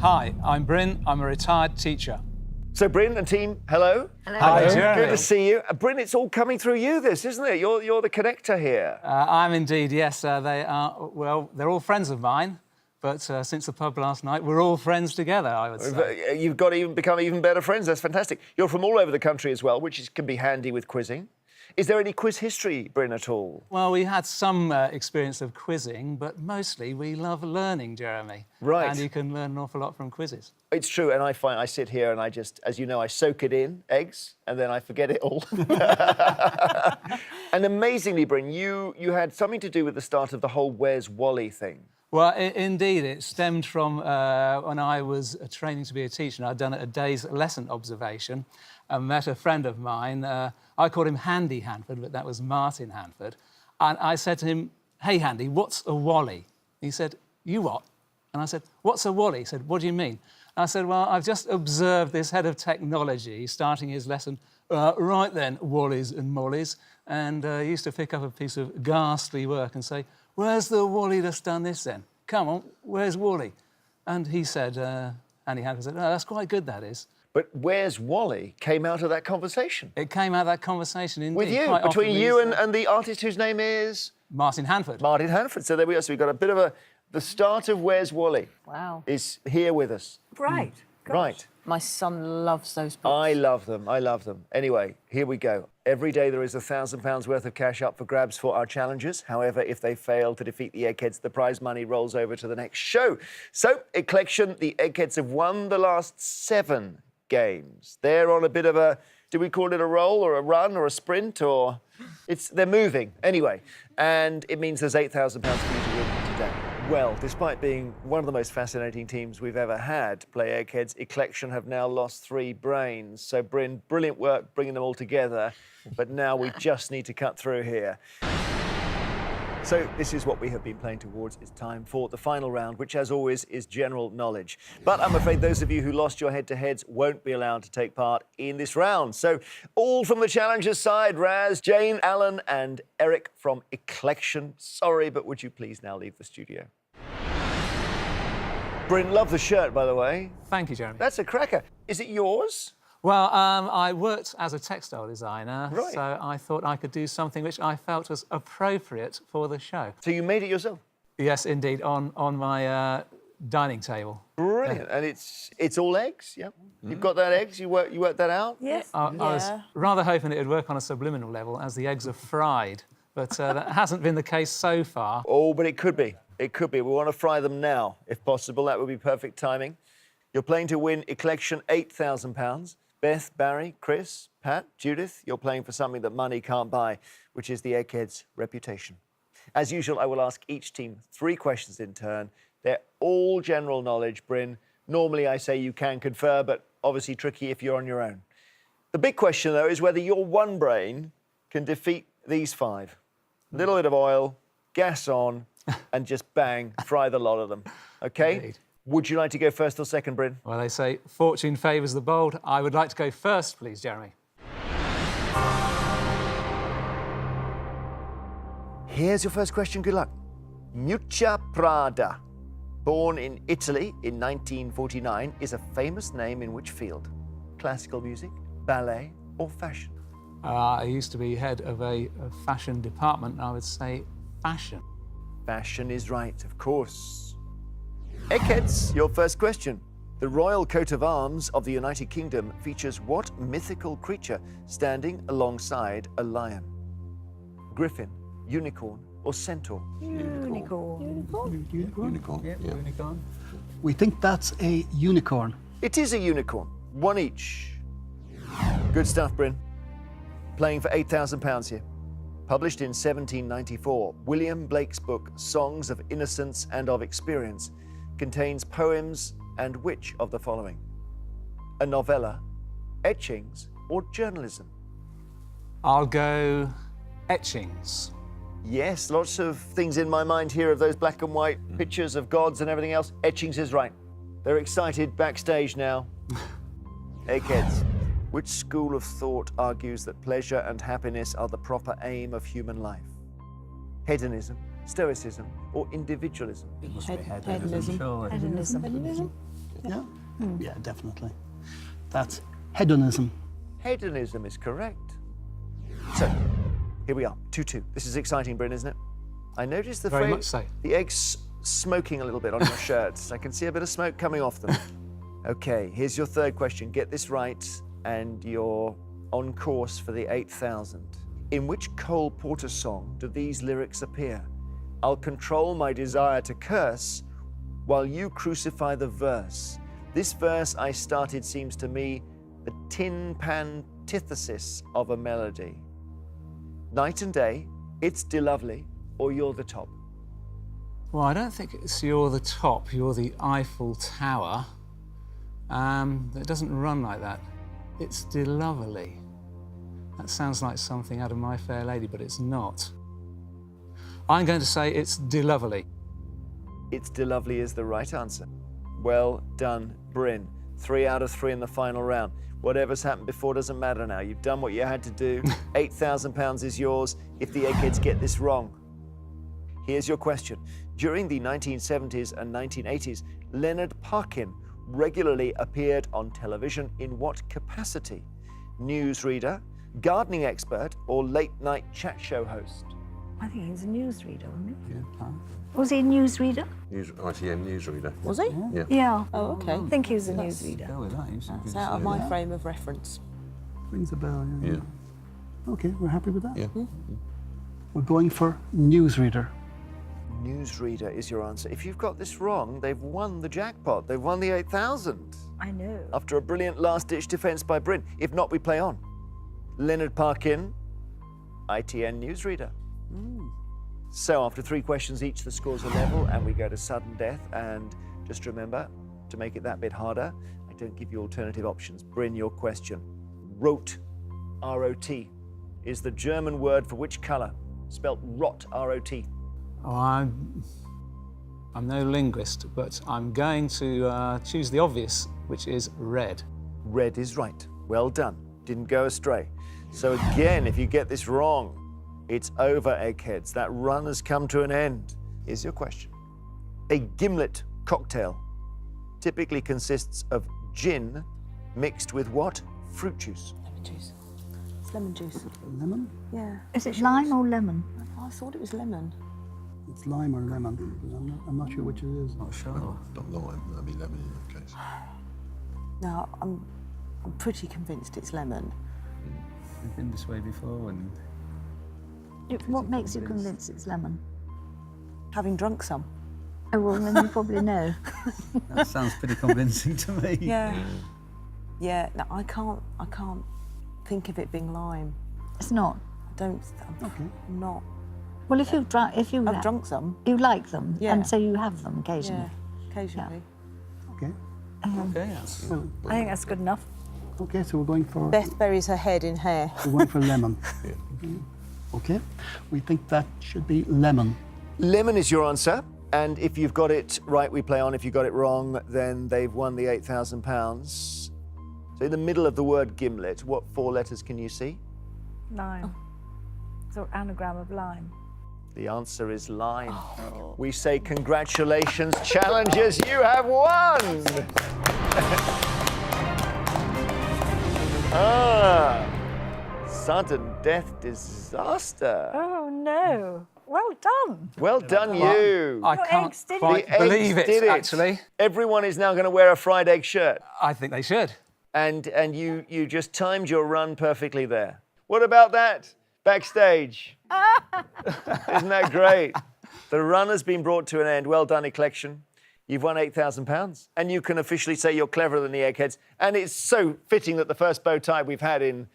Hi, I'm Bryn. I'm a retired teacher. So, Bryn and team, hello. Hello. Hi, Jeremy. Good to see you. Bryn, it's all coming through you, this, isn't it? You're the connector here. I'm indeed, yes. They are, well, they're all friends of mine, but since the pub last night, we're all friends together, I would say. You've got to become even better friends. That's fantastic. You're from all over the country as well, which can be handy with quizzing. Is there any quiz history, Bryn, at all? Well, we had some experience of quizzing, but mostly we love learning, Jeremy. Right. And you can learn an awful lot from quizzes. It's true, and I find I sit here and I just, as you know, I soak it in, eggs, and then I forget it all. And amazingly, Bryn, you had something to do with the start of the whole Where's Wally thing. Well, indeed, it stemmed from when I was training to be a teacher, and I'd done a day's lesson observation and met a friend of mine. I called him Handy Hanford, but that was Martin Hanford. And I said to him, "Hey, Handy, what's a Wally?" He said, "You what?" And I said, "What's a Wally?" He said, "What do you mean?" And I said, "Well, I've just observed this head of technology starting his lesson, right then, Wallies and Mollies," and he used to pick up a piece of ghastly work and say, "Where's the Wally that's done this then? Come on, where's Wally?" And he said, Andy Hanford said, "Oh, that's quite good, that is." But Where's Wally came out of that conversation. It came out of that conversation indeed. With you, quite between often you these- and the artist whose name is? Martin Hanford. Martin Hanford. So there we are. So we've got a bit of the start of Where's Wally. Wow. Is here with us. Right. Gosh. Right. My son loves those books. I love them. I love them. Anyway, here we go. Every day there is £1,000 worth of cash up for grabs for our challengers. However, if they fail to defeat the Eggheads, the prize money rolls over to the next show. So, in collection, the Eggheads have won the last 7 games. They're on a bit of a, do we call it a roll or a run or a sprint or? They're moving. Anyway, and it means there's £8,000 for you to win today. Well, despite being one of the most fascinating teams we've ever had play Eggheads, Eclection have now lost 3 brains. So, Bryn, brilliant work bringing them all together, but now we just need to cut through here. So this is what we have been playing towards. It's time for the final round, which, as always, is general knowledge. But I'm afraid those of you who lost your head-to-heads won't be allowed to take part in this round. So all from the challengers' side, Raz, Jane, Alan and Eric from Eclection. Sorry, but would you please now leave the studio? Bryn, love the shirt, by the way. Thank you, Jeremy. That's a cracker. Is it yours? Well, I worked as a textile designer, Right. so I thought I could do something which I felt was appropriate for the show. So you made it yourself? Yes, indeed, on my dining table. Brilliant. And it's all eggs, yeah? You've got that eggs? You worked that out? Yes. I was rather hoping it would work on a subliminal level as the eggs are fried, but that hasn't been the case so far. Oh, but it could be. It could be. We want to fry them now, if possible. That would be perfect timing. You're playing to win Eclection £8,000. Beth, Barry, Chris, Pat, Judith, you're playing for something that money can't buy, which is the Eggheads' reputation. As usual, I will ask each team 3 questions in turn. They're all general knowledge, Bryn. Normally I say you can confer, but obviously tricky if you're on your own. The big question, though, is whether your one brain can defeat these 5. A little bit of oil, gas on, and just bang, fry the lot of them. OK? Indeed. Would you like to go first or second, Bryn? Well, they say fortune favours the bold. I would like to go first, please, Jeremy. Here's your first question. Good luck. Miuccia Prada, born in Italy in 1949, is a famous name in which field? Classical music, ballet, or fashion? I used to be head of a fashion department, and I would say fashion. Fashion is right, of course. Eggheads, your first question. The royal coat of arms of the United Kingdom features what mythical creature standing alongside a lion? Griffin, unicorn, or centaur? Unicorn. Unicorn. Yeah, unicorn. We think that's a unicorn. It is a unicorn. 1 each. Good stuff, Bryn. Playing for £8,000 here. Published in 1794, William Blake's book, Songs of Innocence and of Experience, contains poems and which of the following? A novella, etchings, or journalism? I'll go etchings. Yes, lots of things in my mind here of those black and white pictures of gods and everything else. Etchings is right. They're excited backstage now. Eggheads. Which school of thought argues that pleasure and happiness are the proper aim of human life? Hedonism, Stoicism, or individualism? Hedonism. Sure. Hedonism. Yeah? Yeah, definitely. That's hedonism. Hedonism is correct. So, here we are, 2-2. This is exciting, Bryn, isn't it? I noticed the Very much so. the eggs smoking a little bit on your shirts. I can see a bit of smoke coming off them. Okay, here's your third question. Get this right, and you're on course for the 8,000. In which Cole Porter song do these lyrics appear? I'll control my desire to curse while you crucify the verse. This verse I started seems to me the tin pan antithesis of a melody. Night and day, it's de-lovely, or you're the top. Well, I don't think it's you're the top, you're the Eiffel Tower. It doesn't run like that. It's de-lovely. That sounds like something out of My Fair Lady, but it's not. I'm going to say it's de-lovely. It's de-lovely is the right answer. Well done, Bryn. 3 out of 3 in the final round. Whatever's happened before doesn't matter now. You've done what you had to do. £8,000 is yours if the Eggheads get this wrong. Here's your question. During the 1970s and 1980s, Leonard Parkin regularly appeared on television in what capacity? Newsreader, gardening expert, or late-night chat show host? I think he was a newsreader, wasn't he? Yeah. Was he a newsreader? ITN newsreader. Was he? Yeah. Yeah. Oh, okay. I think he was a newsreader. Go with that. That's out of my frame of reference. Rings a bell, yeah. Yeah. Okay, we're happy with that. Yeah. We're going for newsreader. Newsreader is your answer. If you've got this wrong, they've won the jackpot. They've won the 8,000. I know. After a brilliant last-ditch defence by Bryn. If not, we play on. Leonard Parkin, ITN newsreader. So after 3 questions each, the scores are level and we go to sudden death. And just remember, to make it that bit harder, I don't give you alternative options. Bryn, your question. Rot, R-O-T, is the German word for which colour? Spelt rot, R-O-T. Oh, I'm no linguist, but I'm going to choose the obvious, which is red. Red is right. Well done. Didn't go astray. So again, if you get this wrong, it's over, Eggheads. That run has come to an end. Here's your question. A gimlet cocktail typically consists of gin mixed with what? Fruit juice. Lemon juice. It's lemon juice. Lemon? Yeah. Is it lime or lemon? I thought it was lemon. It's lime or lemon. I'm not sure which it is. Not sure. Not lime, that'd be lemon in that case. No, I'm pretty convinced it's lemon. We've been this way before, and What makes you convinced it's lemon? Having drunk some. Oh, well, then you probably know. that sounds pretty convincing to me. Yeah. Yeah. No, I can't think of it being lime. It's not. I don't. I'm not. Well, if you've drunk, I've drunk some. you like them, Yeah. and so you have them occasionally. Yeah. Occasionally. Okay. Okay. I think that's good enough. Okay, so we're going for Beth buries her head in hair. lemon. Yeah. Okay, we think that should be lemon. Lemon is your answer. And if you've got it right, we play on. If you got it wrong, then they've won the £8,000. So in the middle of the word gimlet, what 4 letters can you see? Lime. So anagram of lime. The answer is lime. We say congratulations, challengers, you have won! Sudden death disaster. Oh no! Well done. Well done, you. I Your can't eggs did it. quite The eggs believe it, did actually. Everyone is now going to wear a fried egg shirt. I think they should. And you just timed your run perfectly there. What about that? Backstage. Isn't that great? The run has been brought to an end. Well done, Eclection. You've won £8,000. And you can officially say you're cleverer than the Eggheads. And it's so fitting that the first bow tie we've had in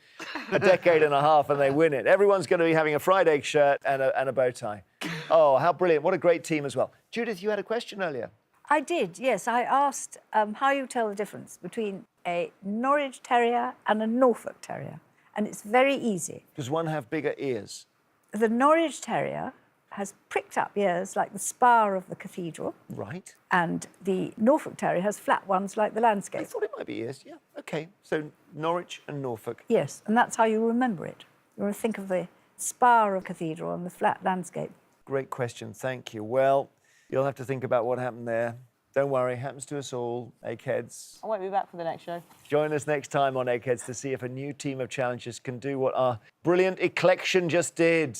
a decade and a half and they win it. Everyone's going to be having a fried egg shirt and a bow tie. Oh, how brilliant. What a great team as well. Judith, you had a question earlier. I did, yes. I asked how you tell the difference between a Norwich Terrier and a Norfolk Terrier. And it's very easy. Does one have bigger ears? The Norwich Terrier has pricked up ears like the spire of the cathedral, Right. and the Norfolk Terrier has flat ones like the I landscape. thought it might be ears. Yeah, OK. So Norwich and Norfolk. Yes, and that's how you remember it. You want to think of the spire of cathedral and the flat landscape. Great question. Thank you. Well, you'll have to think about what happened there. Don't worry, happens to us all, Eggheads. I won't be back for the next show. Join us next time on Eggheads to see if a new team of challengers can do what our brilliant Eclection just did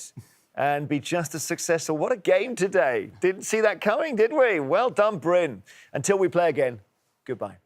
and be just as successful. What a game today. Didn't see that coming, did we? Well done, Bryn. Until we play again, goodbye.